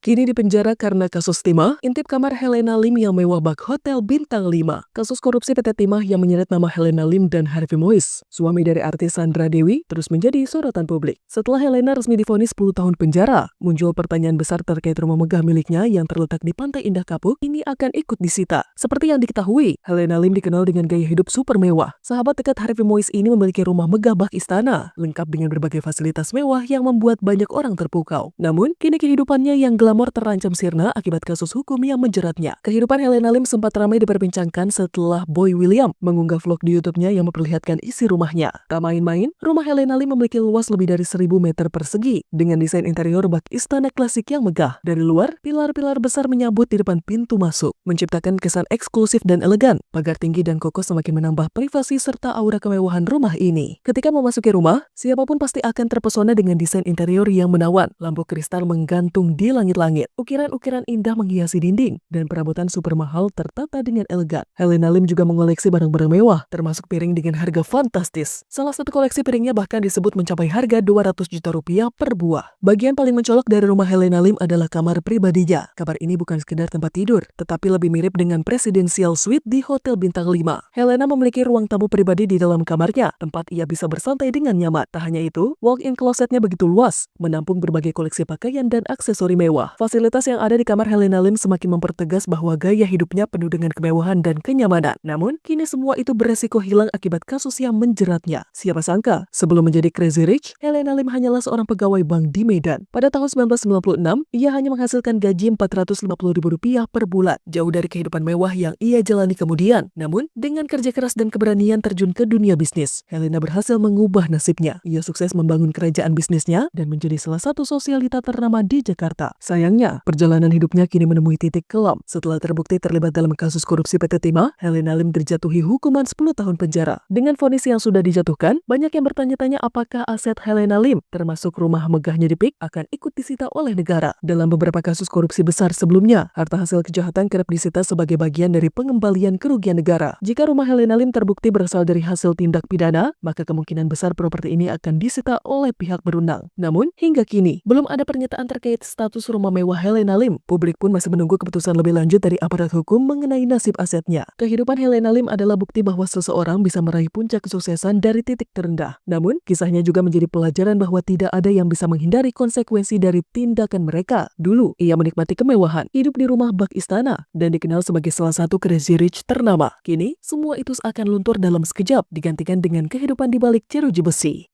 Kini dipenjara karena kasus timah, intip kamar Helena Lim yang mewah bak hotel bintang 5. Kasus korupsi PT Timah yang menyeret nama Helena Lim dan Harvey Mois, suami dari artis Sandra Dewi, terus menjadi sorotan publik. Setelah Helena resmi divonis 10 tahun penjara, muncul pertanyaan besar terkait rumah megah miliknya yang terletak di Pantai Indah Kapuk ini akan ikut disita. Seperti yang diketahui, Helena Lim dikenal dengan gaya hidup super mewah. Sahabat dekat Harvey Mois ini memiliki rumah megah bak istana, lengkap dengan berbagai fasilitas mewah yang membuat banyak orang terpukau. Namun, kini kehidupannya yang glamor terancam sirna akibat kasus hukum yang menjeratnya. Kehidupan Helena Lim sempat ramai diperbincangkan setelah Boy William mengunggah vlog di YouTube-nya yang memperlihatkan isi rumahnya. Tak main-main, rumah Helena Lim memiliki luas lebih dari 1000 meter persegi dengan desain interior bak istana klasik yang megah. Dari luar, pilar-pilar besar menyambut di depan pintu masuk, menciptakan kesan eksklusif dan elegan. Pagar tinggi dan kokoh semakin menambah privasi serta aura kemewahan rumah ini. Ketika memasuki rumah, siapapun pasti akan terpesona dengan desain interior yang menawan. Lampu kristal menggantung di langit-langit. Ukiran-ukiran indah menghiasi dinding, dan perabotan super mahal tertata dengan elegan. Helena Lim juga mengoleksi barang-barang mewah, termasuk piring dengan harga fantastis. Salah satu koleksi piringnya bahkan disebut mencapai harga 200 juta rupiah per buah. Bagian paling mencolok dari rumah Helena Lim adalah kamar pribadinya. Kamar ini bukan sekedar tempat tidur, tetapi lebih mirip dengan presidential suite di Hotel Bintang 5. Helena memiliki ruang tamu pribadi di dalam kamarnya, tempat ia bisa bersantai dengan nyaman. Tak hanya itu, walk-in closetnya begitu luas, menampung berbagai koleksi pakaian dan aksesori mewah. Fasilitas yang ada di kamar Helena Lim semakin mempertegas bahwa gaya hidupnya penuh dengan kemewahan dan kenyamanan. Namun, kini semua itu beresiko hilang akibat kasus yang menjeratnya. Siapa sangka, sebelum menjadi Crazy Rich, Helena Lim hanyalah seorang pegawai bank di Medan. Pada tahun 1996, ia hanya menghasilkan gaji Rp450.000 per bulan, jauh dari kehidupan mewah yang ia jalani kemudian. Namun, dengan kerja keras dan keberanian terjun ke dunia bisnis, Helena berhasil mengubah nasibnya. Ia sukses membangun kerajaan bisnisnya dan menjadi salah satu sosialita ternama di Jakarta. Sayangnya, perjalanan hidupnya kini menemui titik kelam. Setelah terbukti terlibat dalam kasus korupsi PT Timah, Helena Lim dijatuhi hukuman 10 tahun penjara. Dengan vonis yang sudah dijatuhkan, banyak yang bertanya-tanya apakah aset Helena Lim, termasuk rumah megahnya di PIK, akan ikut disita oleh negara. Dalam beberapa kasus korupsi besar sebelumnya, harta hasil kejahatan kerap disita sebagai bagian dari pengembalian kerugian negara. Jika rumah Helena Lim terbukti berasal dari hasil tindak pidana, maka kemungkinan besar properti ini akan disita oleh pihak berwenang. Namun, hingga kini, belum ada pernyataan terkait status rumah mewah Helena Lim. Publik pun masih menunggu keputusan lebih lanjut dari aparat hukum mengenai nasib asetnya. Kehidupan Helena Lim adalah bukti bahwa seseorang bisa meraih puncak kesuksesan dari titik terendah. Namun, kisahnya juga menjadi pelajaran bahwa tidak ada yang bisa menghindari konsekuensi dari tindakan mereka. Dulu, ia menikmati kemewahan, hidup di rumah bak istana, dan dikenal sebagai salah satu Crazy Rich ternama. Kini, semua itu akan luntur dalam sekejap, digantikan dengan kehidupan di balik jeruji besi.